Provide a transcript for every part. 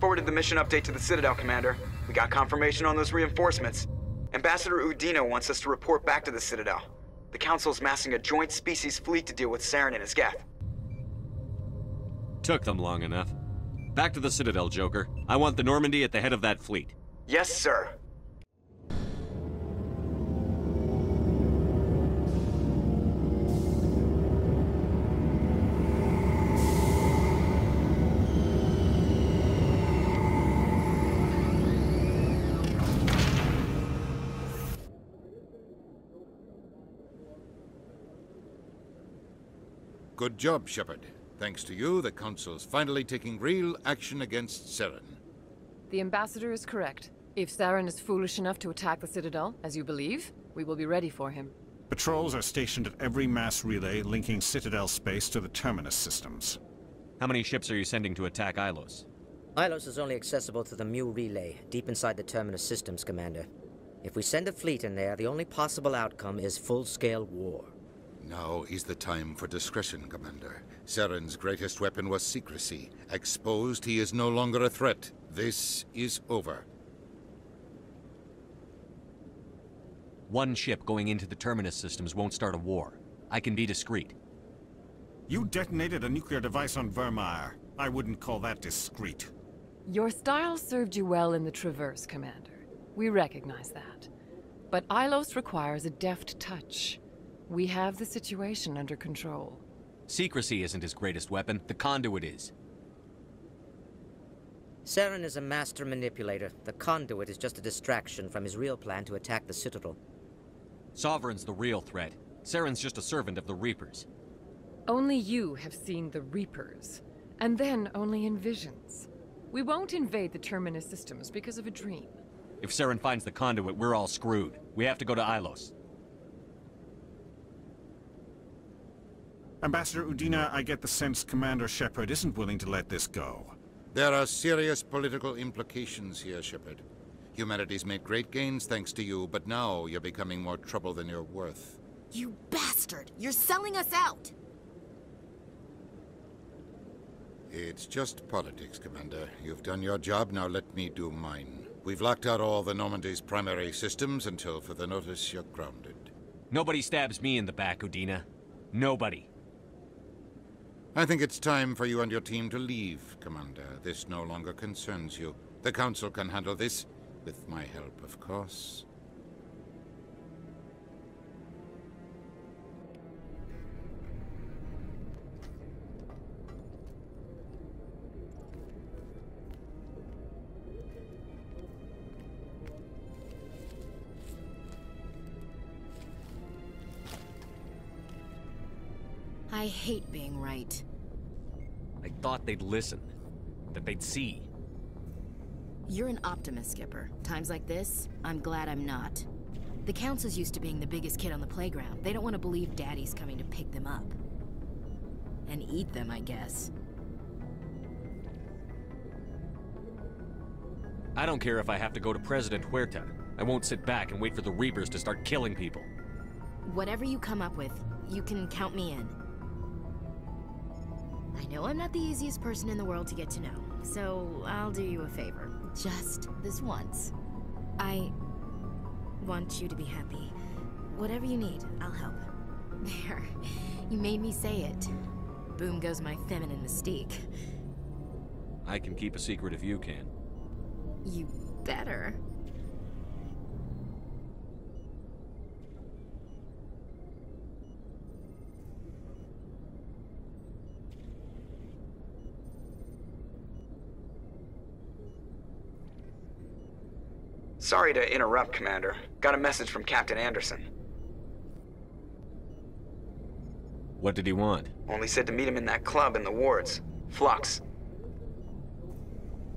forwarded the mission update to the Citadel, Commander. We got confirmation on those reinforcements. Ambassador Udina wants us to report back to the Citadel. The Council's massing a joint species fleet to deal with Saren and his Geth. Took them long enough. Back to the Citadel, Joker. I want the Normandy at the head of that fleet. Yes, sir. Good job, Shepard. Thanks to you, the Council's finally taking real action against Saren. The Ambassador is correct. If Saren is foolish enough to attack the Citadel, as you believe, we will be ready for him. Patrols are stationed at every mass relay linking Citadel space to the Terminus systems. How many ships are you sending to attack Ilos? Ilos is only accessible to the Mu relay, deep inside the Terminus systems, Commander. If we send a fleet in there, the only possible outcome is full-scale war. Now is the time for discretion, Commander. Saren's greatest weapon was secrecy. Exposed, he is no longer a threat. This is over. One ship going into the Terminus systems won't start a war. I can be discreet. You detonated a nuclear device on Vermeer. I wouldn't call that discreet. Your style served you well in the Traverse, Commander. We recognize that. But Ilos requires a deft touch. We have the situation under control. Secrecy isn't his greatest weapon. The conduit is. Saren is a master manipulator. The conduit is just a distraction from his real plan to attack the Citadel. Sovereign's the real threat. Saren's just a servant of the Reapers. Only you have seen the Reapers, and then only in visions. We won't invade the Terminus systems because of a dream. If Saren finds the conduit, we're all screwed. We have to go to Ilos. Ambassador Udina, I get the sense Commander Shepard isn't willing to let this go. There are serious political implications here, Shepard. Humanity's made great gains thanks to you, but now you're becoming more trouble than you're worth. You bastard! You're selling us out! It's just politics, Commander. You've done your job, now let me do mine. We've locked out all the Normandy's primary systems until further notice you're grounded. Nobody stabs me in the back, Udina. Nobody. I think it's time for you and your team to leave, Commander. This no longer concerns you. The Council can handle this, with my help, of course. I hate being right. I thought they'd listen. That they'd see. You're an optimist, Skipper. Times like this, I'm glad I'm not. The Council's used to being the biggest kid on the playground. They don't want to believe Daddy's coming to pick them up. And eat them, I guess. I don't care if I have to go to President Huerta. I won't sit back and wait for the Reapers to start killing people. Whatever you come up with, you can count me in. I know I'm not the easiest person in the world to get to know, so I'll do you a favor. Just this once. I want you to be happy. Whatever you need, I'll help. There. You made me say it. Boom goes my feminine mystique. I can keep a secret if you can. You better. Sorry to interrupt, Commander. Got a message from Captain Anderson. What did he want? Only said to meet him in that club in the wards. Flux.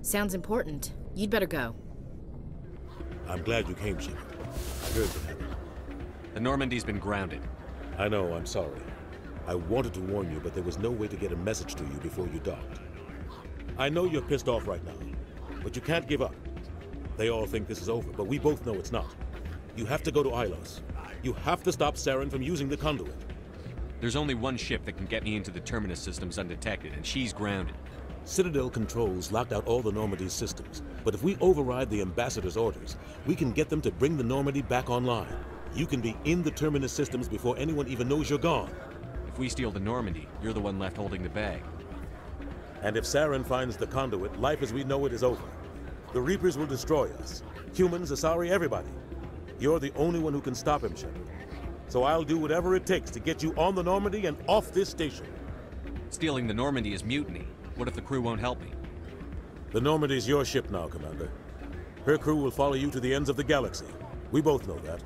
Sounds important. You'd better go. I'm glad you came, Shepard. I heard what happened. The Normandy's been grounded. I know, I'm sorry. I wanted to warn you, but there was no way to get a message to you before you docked. I know you're pissed off right now, but you can't give up. They all think this is over, but we both know it's not. You have to go to Ilos. You have to stop Saren from using the conduit. There's only one ship that can get me into the Terminus systems undetected, and she's grounded. Citadel controls locked out all the Normandy's systems, but if we override the Ambassador's orders, we can get them to bring the Normandy back online. You can be in the Terminus systems before anyone even knows you're gone. If we steal the Normandy, you're the one left holding the bag. And if Saren finds the conduit, life as we know it is over. The Reapers will destroy us. Humans, Asari, everybody. You're the only one who can stop him, Shepard. So I'll do whatever it takes to get you on the Normandy and off this station. Stealing the Normandy is mutiny. What if the crew won't help me? The Normandy's your ship now, Commander. Her crew will follow you to the ends of the galaxy. We both know that.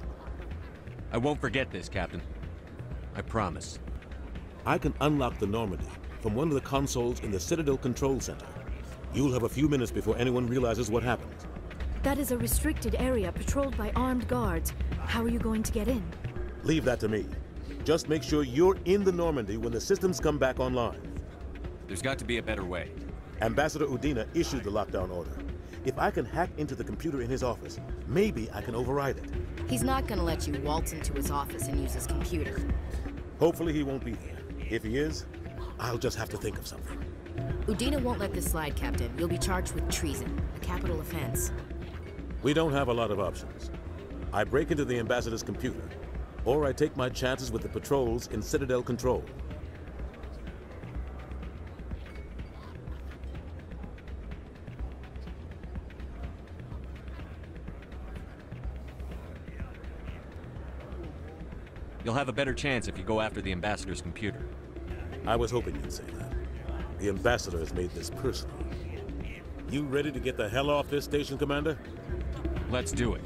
I won't forget this, Captain. I promise. I can unlock the Normandy from one of the consoles in the Citadel Control Center. You'll have a few minutes before anyone realizes what happened. That is a restricted area patrolled by armed guards. How are you going to get in? Leave that to me. Just make sure you're in the Normandy when the systems come back online. There's got to be a better way. Ambassador Udina issued the lockdown order. If I can hack into the computer in his office, maybe I can override it. He's not gonna let you waltz into his office and use his computer. Hopefully he won't be there. If he is, I'll just have to think of something. Udina won't let this slide, Captain. You'll be charged with treason, a capital offense. We don't have a lot of options. I break into the Ambassador's computer, or I take my chances with the patrols in Citadel Control. You'll have a better chance if you go after the Ambassador's computer. I was hoping you'd say that. The Ambassador has made this personal. You ready to get the hell off this station, Commander? Let's do it.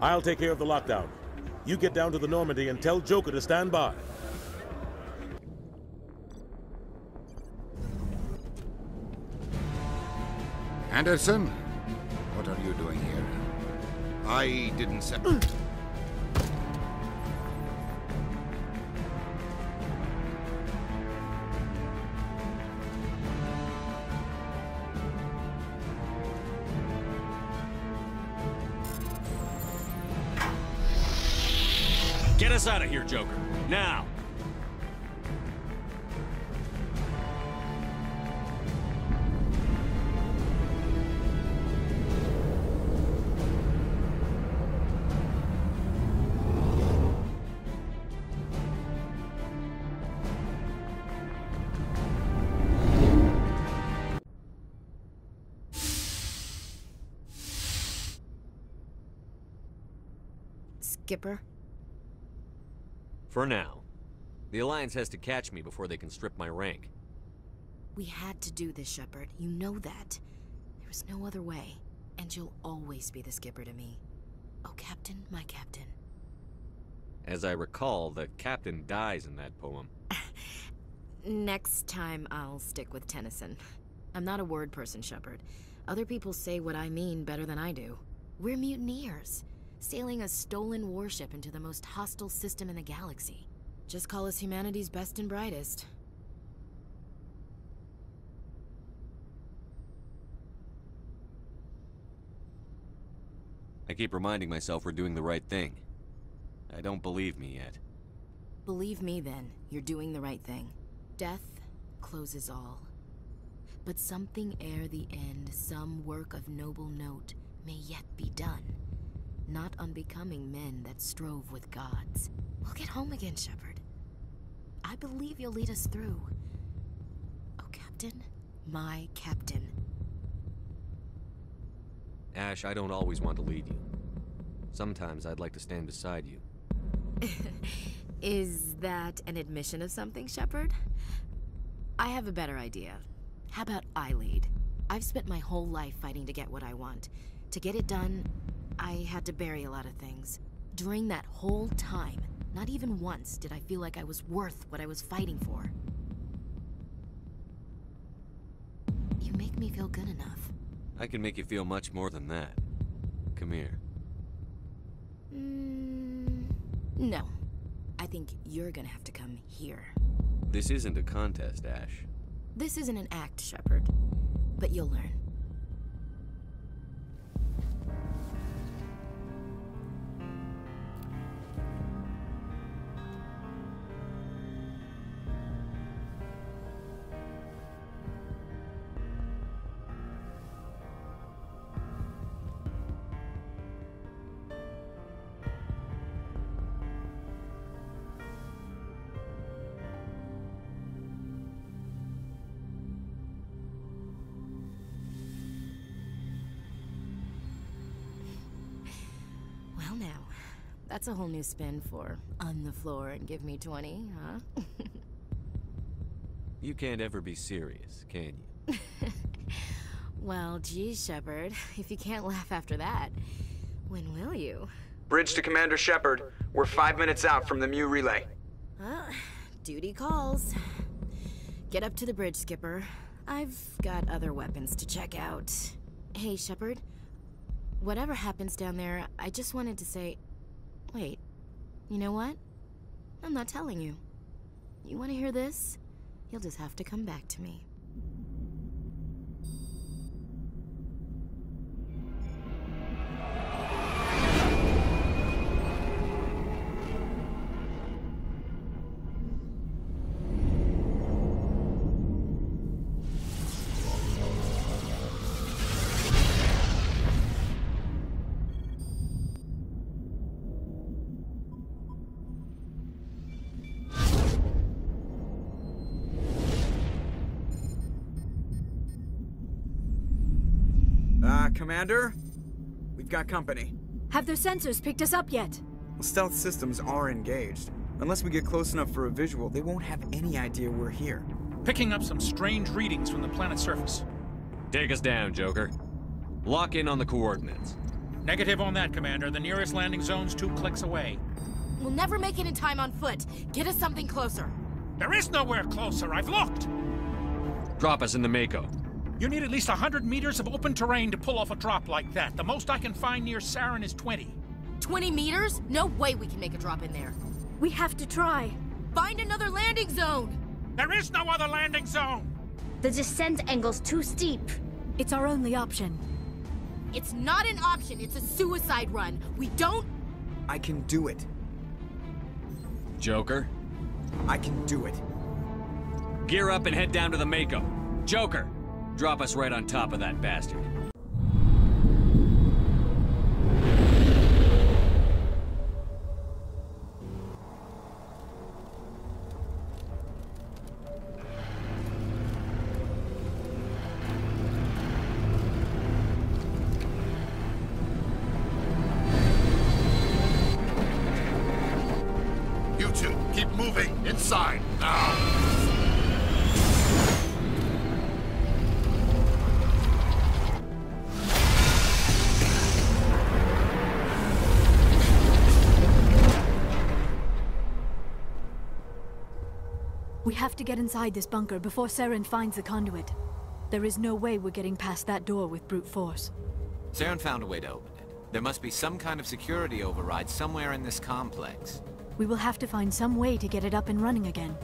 I'll take care of the lockdown. You get down to the Normandy and tell Joker to stand by. Anderson, what are you doing here? I didn't say... Get us out of here, Joker. Now! Skipper? For now. The Alliance has to catch me before they can strip my rank. We had to do this, Shepard. You know that. There was no other way. And you'll always be the skipper to me. Oh, Captain, my Captain. As I recall, the captain dies in that poem. Next time, I'll stick with Tennyson. I'm not a word person, Shepard. Other people say what I mean better than I do. We're mutineers, sailing a stolen warship into the most hostile system in the galaxy. Just call us humanity's best and brightest. I keep reminding myself we're doing the right thing. I don't believe me yet. Believe me then, you're doing the right thing. Death closes all. But something ere the end, some work of noble note, may yet be done. Not unbecoming men that strove with gods. We'll get home again, Shepard. I believe you'll lead us through. Oh, Captain, my Captain. Ash, I don't always want to lead you. Sometimes I'd like to stand beside you. Is that an admission of something, Shepard? I have a better idea. How about I lead? I've spent my whole life fighting to get what I want. To get it done, I had to bury a lot of things. During that whole time, not even once did I feel like I was worth what I was fighting for. You make me feel good enough. I can make you feel much more than that. Come here. No. I think you're gonna have to come here. This isn't a contest, Ash. This isn't an act, Shepard. But you'll learn. now. That's a whole new spin for on the floor and give me 20, huh? You can't ever be serious, can you? Well, geez, Shepard, if you can't laugh after that, when will you? Bridge to Commander Shepard. We're 5 minutes out from the Mu relay. Duty calls. Get up to the bridge, Skipper. I've got other weapons to check out. Hey, Shepard. Whatever happens down there, I just wanted to say... Wait, you know what? I'm not telling you. You want to hear this? You'll just have to come back to me. Commander? We've got company. Have their sensors picked us up yet? Well, stealth systems are engaged. Unless we get close enough for a visual, they won't have any idea we're here. Picking up some strange readings from the planet's surface. Take us down, Joker. Lock in on the coordinates. Negative on that, Commander. The nearest landing zone's 2 clicks away. We'll never make it in time on foot. Get us something closer. There is nowhere closer. I've looked. Drop us in the Mako. You need at least 100 meters of open terrain to pull off a drop like that. The most I can find near Saren is 20. 20 meters? No way we can make a drop in there. We have to try. Find another landing zone! There is no other landing zone! The descent angle's too steep. It's our only option. It's not an option, it's a suicide run. We don't... I can do it. Joker? I can do it. Gear up and head down to the Mako. Joker! Drop us right on top of that bastard. You two, keep moving inside now. We have to get inside this bunker before Saren finds the conduit. There is no way we're getting past that door with brute force. Saren found a way to open it. There must be some kind of security override somewhere in this complex. We will have to find some way to get it up and running again.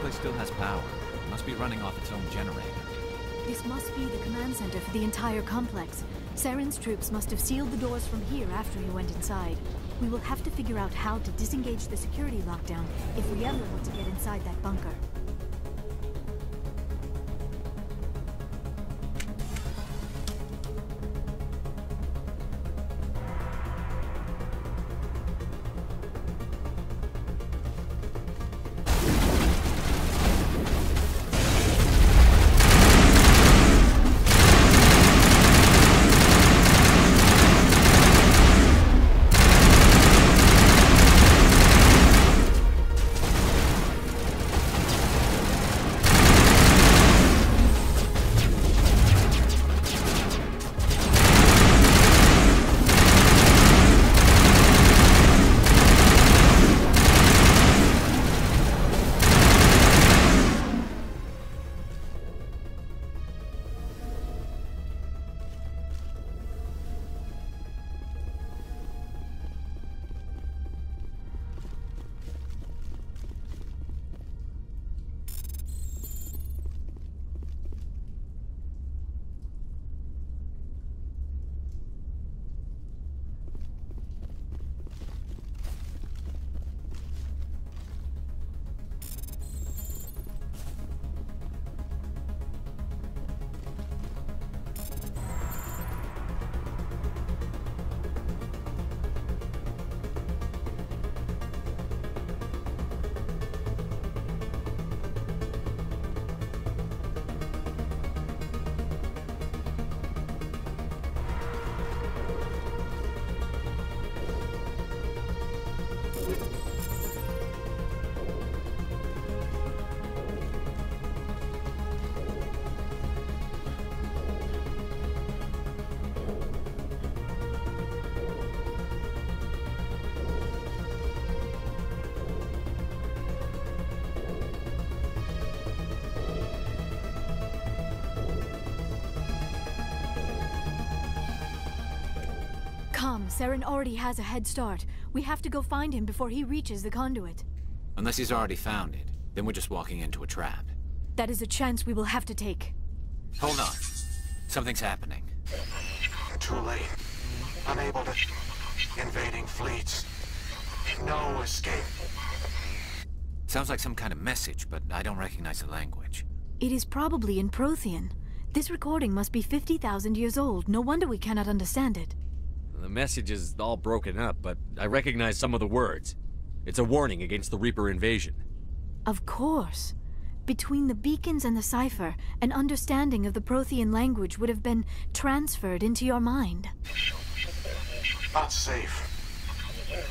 place still has power. It must be running off its own generator. This must be the command center for the entire complex. Saren's troops must have sealed the doors from here after he went inside. We will have to figure out how to disengage the security lockdown if we ever want to get inside that bunker. Come, Saren already has a head start. We have to go find him before he reaches the conduit. Unless he's already found it, then we're just walking into a trap. That is a chance we will have to take. Hold on. Something's happening. Too late. Unable to... Invading fleets. No escape. Sounds like some kind of message, but I don't recognize the language. It is probably in Prothean. This recording must be 50,000 years old. No wonder we cannot understand it. The message is all broken up, but I recognize some of the words. It's a warning against the Reaper invasion. Of course. Between the beacons and the cipher, an understanding of the Prothean language would have been transferred into your mind. Not safe.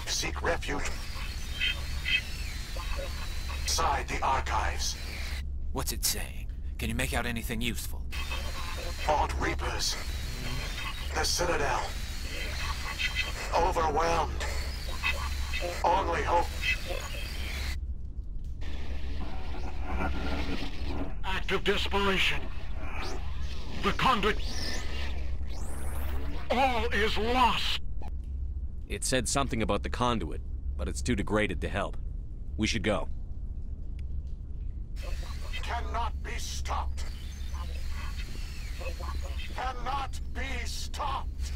Seek refuge inside the archives. What's it saying? Can you make out anything useful? Fought Reapers. The Citadel. Overwhelmed. Only hope. Act of desperation. The conduit. All is lost. It said something about the conduit, but it's too degraded to help. We should go. Cannot be stopped. Cannot be stopped.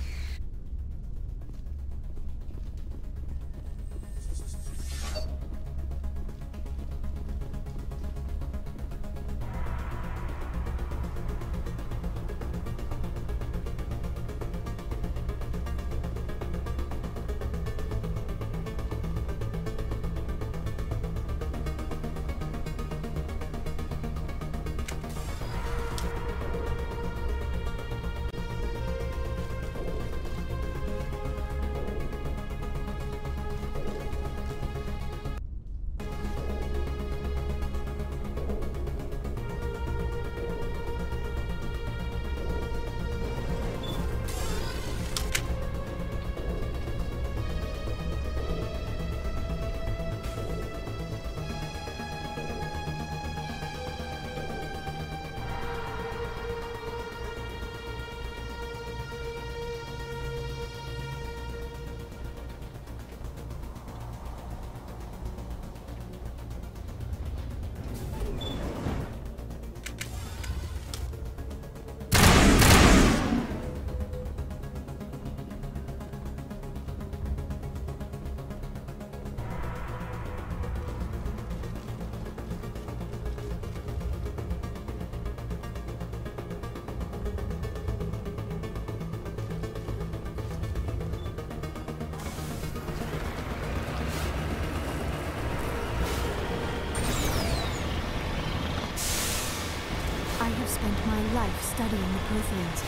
have spent my life studying the Protheans,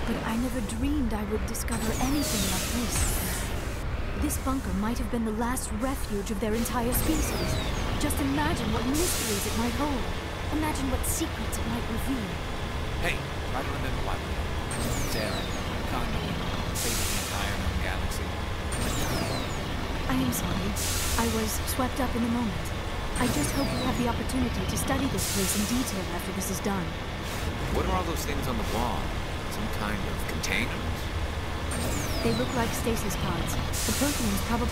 but I never dreamed I would discover anything like this. This bunker might have been the last refuge of their entire species. Just imagine what mysteries it might hold. Imagine what secrets it might reveal. Hey, try to remember why we're here. Sarah, conduit, fate of the entire known galaxy. I am sorry. I was swept up in the moment. I just hope we have the opportunity to study this place in detail after this is done. What are all those things on the wall? Some kind of containers? They look like stasis pods. The Protheans probably...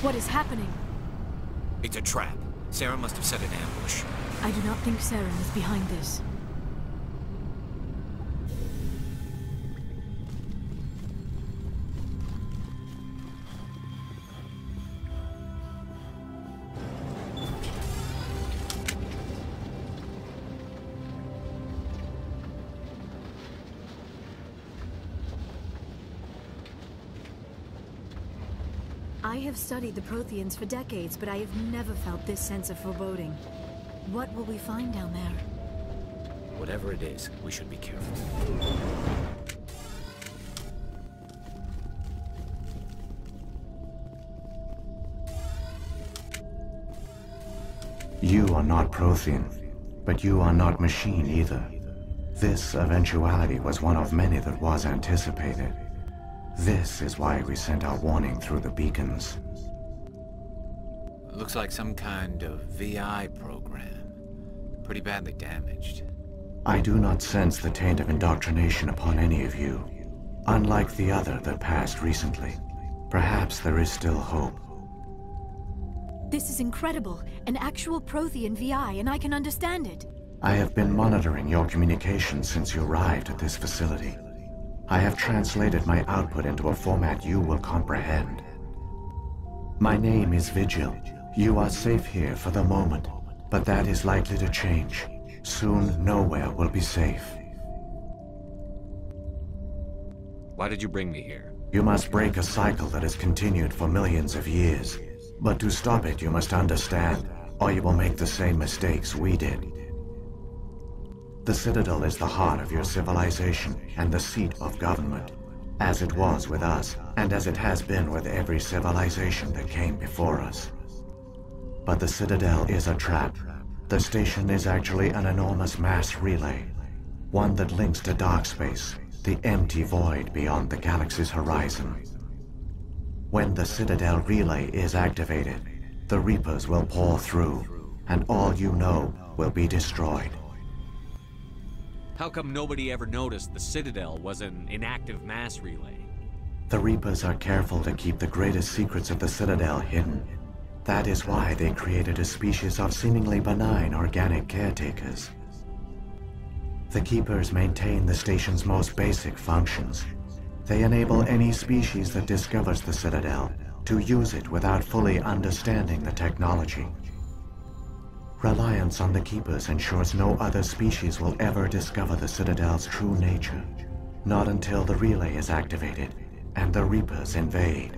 What is happening? It's a trap. Sarah must have set an ambush. I do not think Saren is behind this. I have studied the Protheans for decades, but I have never felt this sense of foreboding. What will we find down there? Whatever it is, we should be careful. You are not Prothean, but you are not machine either. This eventuality was one of many that was anticipated. This is why we sent our warning through the beacons. Looks like some kind of VI program. Pretty badly damaged. I do not sense the taint of indoctrination upon any of you. Unlike the other that passed recently. Perhaps there is still hope. This is incredible. An actual Prothean VI, and I can understand it. I have been monitoring your communications since you arrived at this facility. I have translated my output into a format you will comprehend. My name is Vigil. You are safe here for the moment, but that is likely to change. Soon, nowhere will be safe. Why did you bring me here? You must break a cycle that has continued for millions of years. But to stop it, you must understand, or you will make the same mistakes we did. The Citadel is the heart of your civilization and the seat of government, as it was with us, and as it has been with every civilization that came before us. But the Citadel is a trap. The station is actually an enormous mass relay, one that links to dark space, the empty void beyond the galaxy's horizon. When the Citadel relay is activated, the Reapers will pour through, and all you know will be destroyed. How come nobody ever noticed the Citadel was an inactive mass relay? The Reapers are careful to keep the greatest secrets of the Citadel hidden. That is why they created a species of seemingly benign organic caretakers. The Keepers maintain the station's most basic functions. They enable any species that discovers the Citadel to use it without fully understanding the technology. Reliance on the Keepers ensures no other species will ever discover the Citadel's true nature. Not until the relay is activated and the Reapers invade.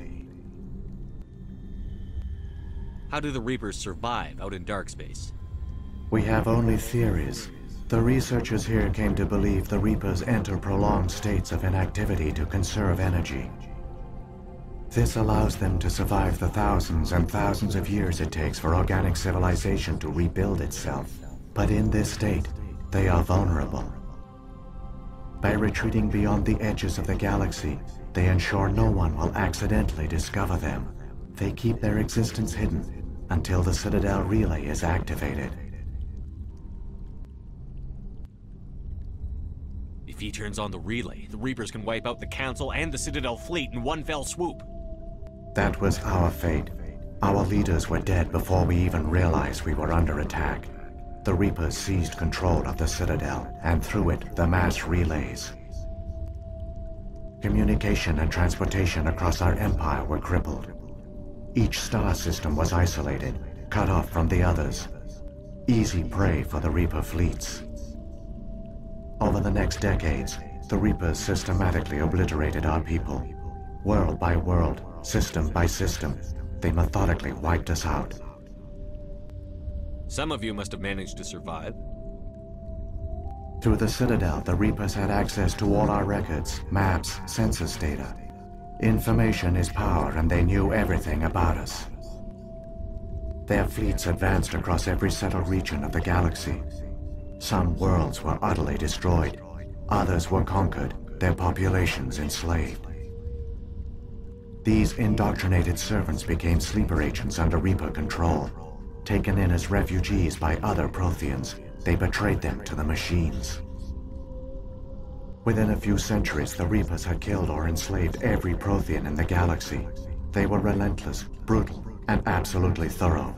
How do the Reapers survive out in dark space? We have only theories. The researchers here came to believe the Reapers enter prolonged states of inactivity to conserve energy. This allows them to survive the thousands and thousands of years it takes for organic civilization to rebuild itself. But in this state, they are vulnerable. By retreating beyond the edges of the galaxy, they ensure no one will accidentally discover them. They keep their existence hidden, until the Citadel relay is activated. If he turns on the relay, the Reapers can wipe out the Council and the Citadel fleet in one fell swoop. That was our fate. Our leaders were dead before we even realized we were under attack. The Reapers seized control of the Citadel, and through it, the mass relays. Communication and transportation across our empire were crippled. Each star system was isolated, cut off from the others. Easy prey for the Reaper fleets. Over the next decades, the Reapers systematically obliterated our people. World by world, system by system, they methodically wiped us out. Some of you must have managed to survive. Through the Citadel, the Reapers had access to all our records, maps, census data. Information is power, and they knew everything about us. Their fleets advanced across every settled region of the galaxy. Some worlds were utterly destroyed. Others were conquered, their populations enslaved. These indoctrinated servants became sleeper agents under Reaper control. Taken in as refugees by other Protheans, they betrayed them to the machines. Within a few centuries, the Reapers had killed or enslaved every Prothean in the galaxy. They were relentless, brutal, and absolutely thorough.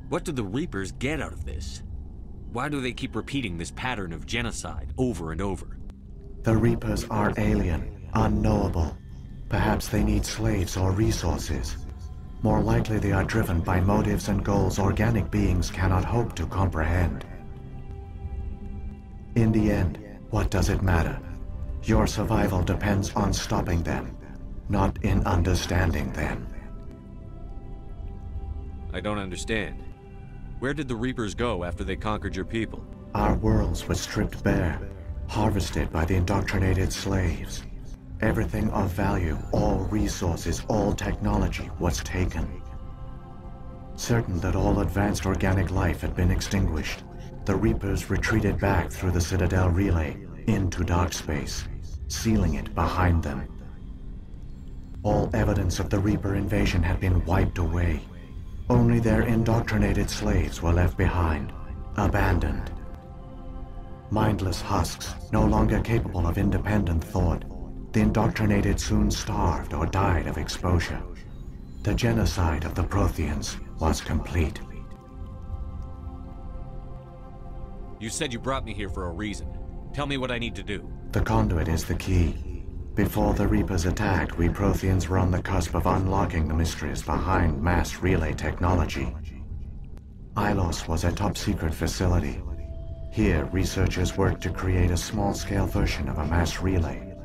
What do the Reapers get out of this? Why do they keep repeating this pattern of genocide over and over? The Reapers are alien, unknowable. Perhaps they need slaves or resources. More likely they are driven by motives and goals organic beings cannot hope to comprehend. In the end, what does it matter? Your survival depends on stopping them, not in understanding them. I don't understand. Where did the Reapers go after they conquered your people? Our worlds were stripped bare, harvested by the indoctrinated slaves. Everything of value, all resources, all technology was taken. Certain that all advanced organic life had been extinguished, the Reapers retreated back through the Citadel relay into dark space, sealing it behind them. All evidence of the Reaper invasion had been wiped away. Only their indoctrinated slaves were left behind, abandoned. Mindless husks, no longer capable of independent thought, the indoctrinated soon starved or died of exposure. The genocide of the Protheans was complete. You said you brought me here for a reason. Tell me what I need to do. The conduit is the key. Before the Reapers attacked, we Protheans were on the cusp of unlocking the mysteries behind mass relay technology. Ilos was a top-secret facility. Here, researchers worked to create a small-scale version of a mass relay,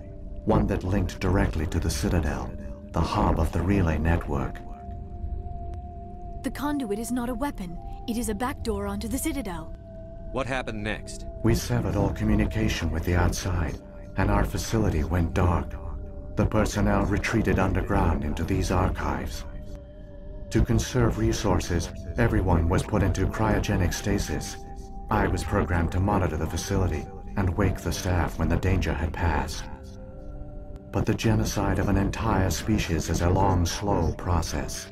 one that linked directly to the Citadel, the hub of the relay network. The conduit is not a weapon. It is a backdoor onto the Citadel. What happened next? We severed all communication with the outside, and our facility went dark. The personnel retreated underground into these archives. To conserve resources, everyone was put into cryogenic stasis. I was programmed to monitor the facility and wake the staff when the danger had passed. But the genocide of an entire species is a long, slow process.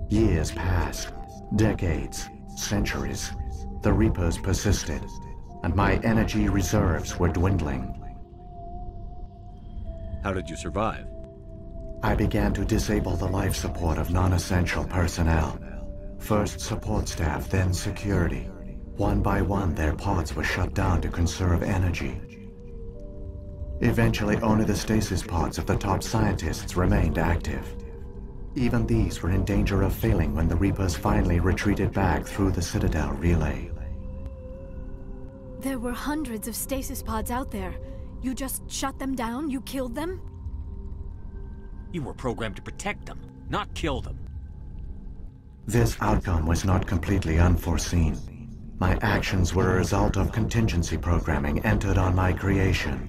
Years passed, decades, centuries. The Reapers persisted, and my energy reserves were dwindling. How did you survive? I began to disable the life support of non-essential personnel. First support staff, then security. One by one, their pods were shut down to conserve energy. Eventually, only the stasis pods of the top scientists remained active. Even these were in danger of failing when the Reapers finally retreated back through the Citadel relay. There were hundreds of stasis pods out there. You just shut them down? You killed them? You were programmed to protect them, not kill them. This outcome was not completely unforeseen. My actions were a result of contingency programming entered on my creation.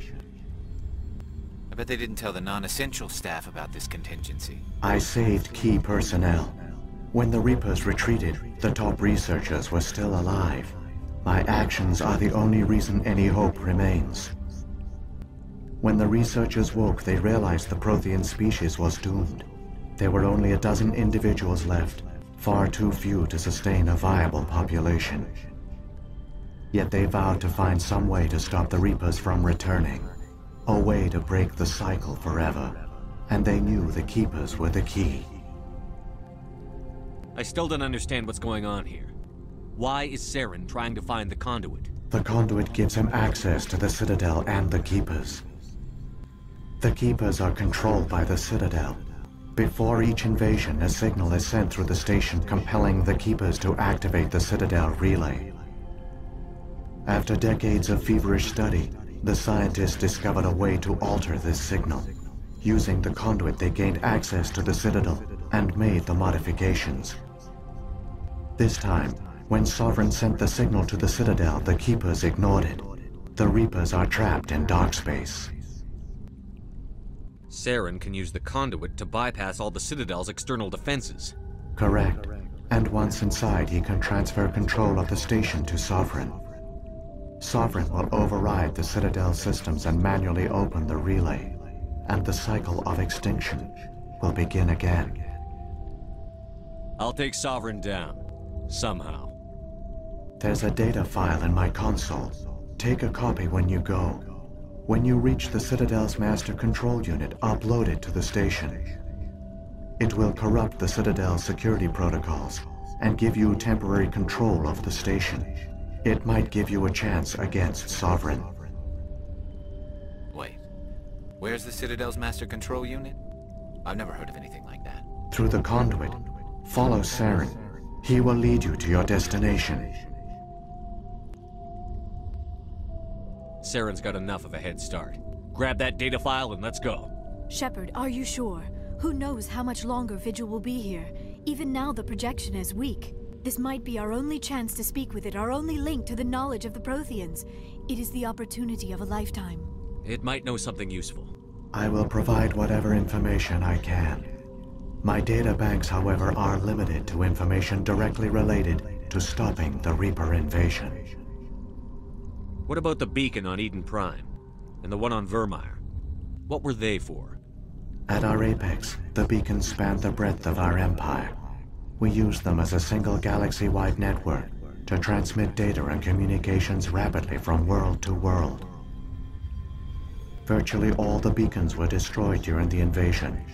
I bet they didn't tell the non-essential staff about this contingency. I saved key personnel. When the Reapers retreated, the top researchers were still alive. My actions are the only reason any hope remains. When the researchers woke, they realized the Prothean species was doomed. There were only a dozen individuals left, far too few to sustain a viable population. Yet they vowed to find some way to stop the Reapers from returning, a way to break the cycle forever, and they knew the Keepers were the key. I still don't understand what's going on here. Why is Saren trying to find the conduit? The conduit gives him access to the Citadel and the Keepers. The Keepers are controlled by the Citadel. Before each invasion, a signal is sent through the station compelling the Keepers to activate the Citadel relay. After decades of feverish study, the scientists discovered a way to alter this signal. Using the conduit, they gained access to the Citadel and made the modifications. This time, when Sovereign sent the signal to the Citadel, the Keepers ignored it. The Reapers are trapped in dark space. Saren can use the conduit to bypass all the Citadel's external defenses. Correct. And once inside, he can transfer control of the station to Sovereign. Sovereign will override the Citadel systems and manually open the relay, and the cycle of extinction will begin again. I'll take Sovereign down. Somehow. There's a data file in my console. Take a copy when you go. When you reach the Citadel's master control unit, upload it to the station. It will corrupt the Citadel's security protocols and give you temporary control of the station. It might give you a chance against Sovereign. Wait. Where's the Citadel's master control unit? I've never heard of anything like that. Through the conduit. Follow Saren. He will lead you to your destination. Saren's got enough of a head start. Grab that data file and let's go. Shepard, are you sure? Who knows how much longer Vigil will be here? Even now the projection is weak. This might be our only chance to speak with it, our only link to the knowledge of the Protheans. It is the opportunity of a lifetime. It might know something useful. I will provide whatever information I can. My data banks, however, are limited to information directly related to stopping the Reaper invasion. What about the beacon on Eden Prime? And the one on Vermeer? What were they for? At our apex, the beacons spanned the breadth of our empire. We used them as a single galaxy-wide network to transmit data and communications rapidly from world to world. Virtually all the beacons were destroyed during the invasion,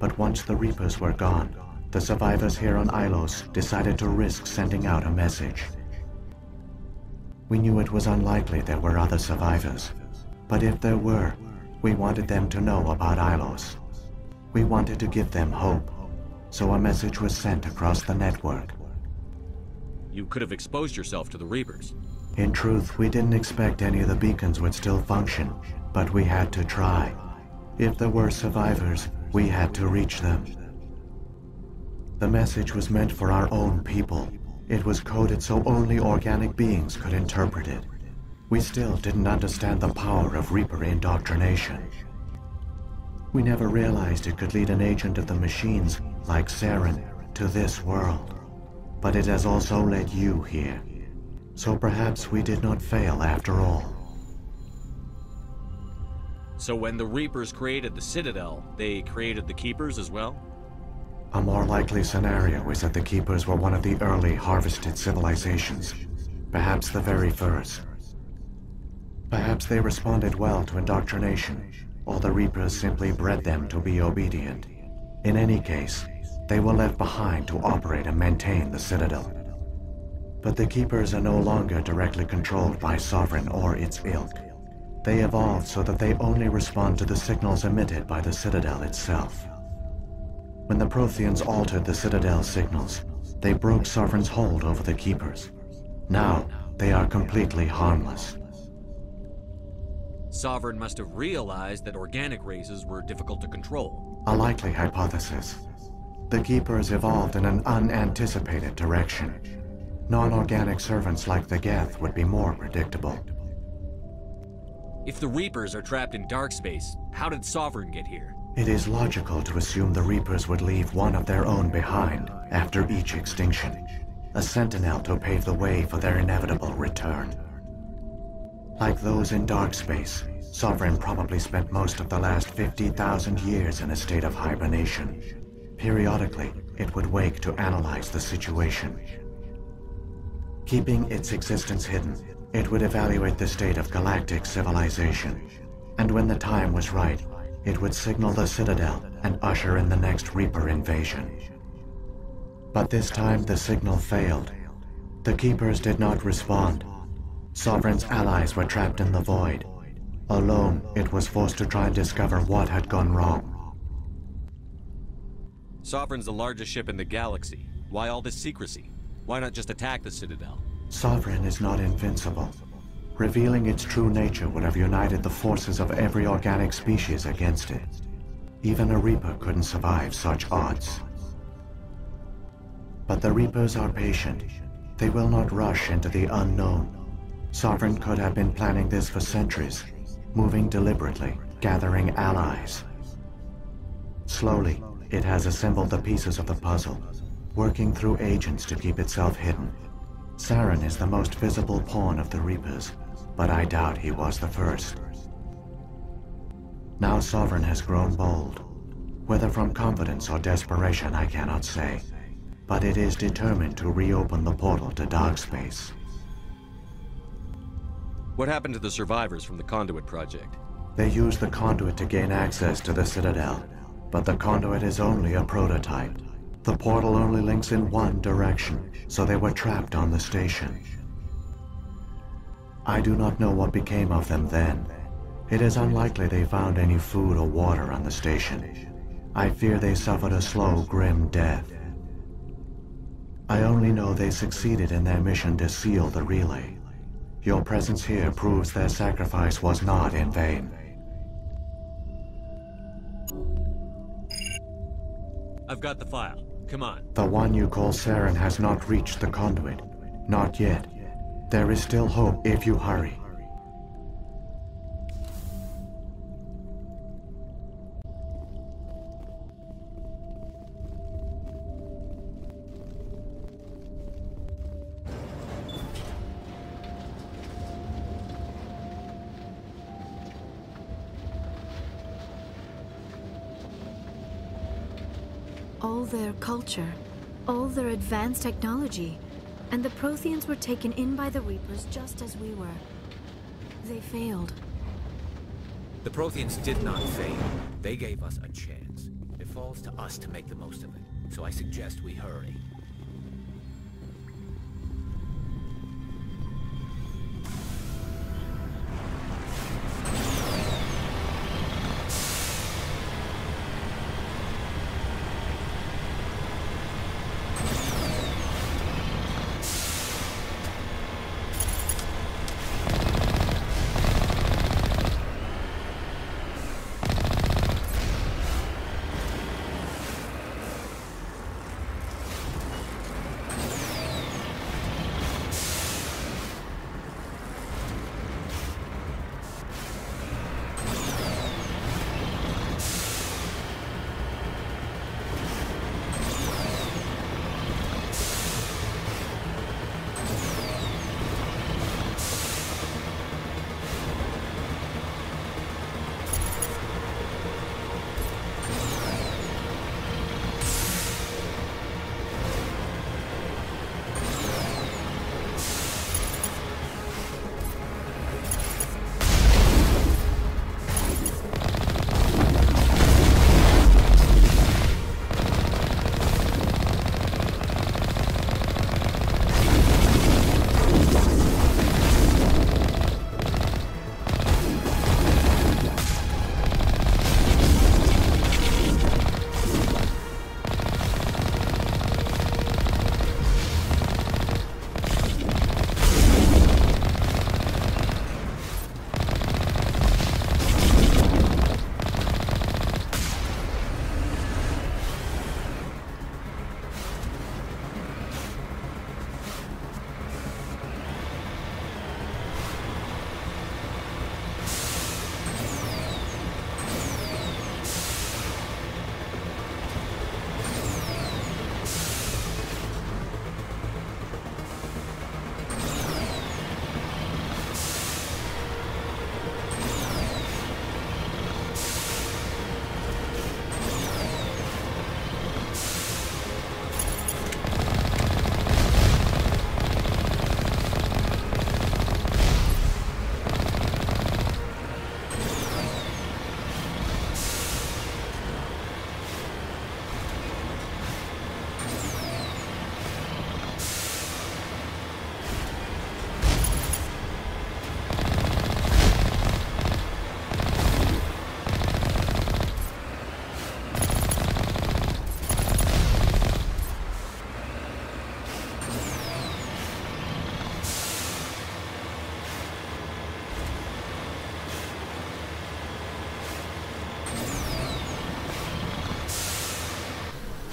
but once the Reapers were gone, the survivors here on Ilos decided to risk sending out a message. We knew it was unlikely there were other survivors, but if there were, we wanted them to know about Ilos. We wanted to give them hope, so a message was sent across the network. You could have exposed yourself to the Reapers. In truth, we didn't expect any of the beacons would still function, but we had to try. If there were survivors, we had to reach them. The message was meant for our own people. It was coded so only organic beings could interpret it. We still didn't understand the power of Reaper indoctrination. We never realized it could lead an agent of the machines, like Saren, to this world. But it has also led you here. So perhaps we did not fail after all. So when the Reapers created the Citadel, they created the Keepers as well? A more likely scenario is that the Keepers were one of the early harvested civilizations, perhaps the very first. Perhaps they responded well to indoctrination, or the Reapers simply bred them to be obedient. In any case, they were left behind to operate and maintain the Citadel. But the Keepers are no longer directly controlled by Sovereign or its ilk. They evolved so that they only respond to the signals emitted by the Citadel itself. When the Protheans altered the Citadel's signals, they broke Sovereign's hold over the Keepers. Now, they are completely harmless. Sovereign must have realized that organic races were difficult to control. A likely hypothesis. The Keepers evolved in an unanticipated direction. Non-organic servants like the Geth would be more predictable. If the Reapers are trapped in dark space, how did Sovereign get here? It is logical to assume the Reapers would leave one of their own behind after each extinction, a sentinel to pave the way for their inevitable return. Like those in dark space, Sovereign probably spent most of the last 50,000 years in a state of hibernation. Periodically, it would wake to analyze the situation. Keeping its existence hidden, it would evaluate the state of galactic civilization. And when the time was right, it would signal the Citadel and usher in the next Reaper invasion. But this time the signal failed. The Keepers did not respond. Sovereign's allies were trapped in the void. Alone, it was forced to try and discover what had gone wrong. Sovereign's the largest ship in the galaxy. Why all this secrecy? Why not just attack the Citadel? Sovereign is not invincible. Revealing its true nature would have united the forces of every organic species against it. Even a Reaper couldn't survive such odds. But the Reapers are patient. They will not rush into the unknown. Sovereign could have been planning this for centuries, moving deliberately, gathering allies. Slowly, it has assembled the pieces of the puzzle, working through agents to keep itself hidden. Saren is the most visible pawn of the Reapers, but I doubt he was the first. Now Sovereign has grown bold. Whether from confidence or desperation, I cannot say. But it is determined to reopen the portal to dark space. What happened to the survivors from the Conduit project? They used the conduit to gain access to the Citadel, but the conduit is only a prototype. The portal only links in one direction, so they were trapped on the station. I do not know what became of them then. It is unlikely they found any food or water on the station. I fear they suffered a slow, grim death. I only know they succeeded in their mission to seal the relay. Your presence here proves their sacrifice was not in vain. I've got the file. Come on. The one you call Saren has not reached the conduit. Not yet. There is still hope if you hurry. All their culture, all their advanced technology, and the Protheans were taken in by the Reapers just as we were. They failed. The Protheans did not fail. They gave us a chance. It falls to us to make the most of it. So I suggest we hurry.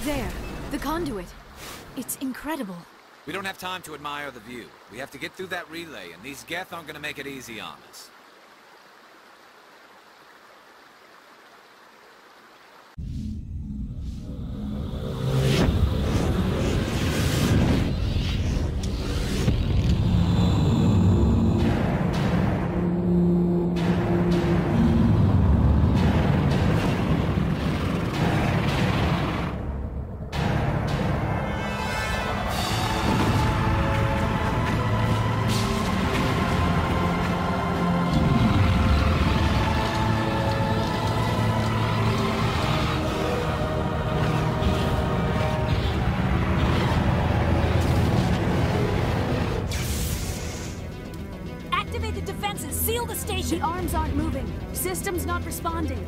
There, the conduit. It's incredible. We don't have time to admire the view. We have to get through that relay, and these Geth aren't gonna make it easy on us. Seal the station! The arms aren't moving. System's not responding.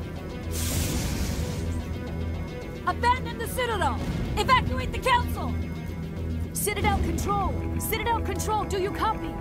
Abandon the Citadel! Evacuate the Council! Citadel Control! Citadel Control, do you copy?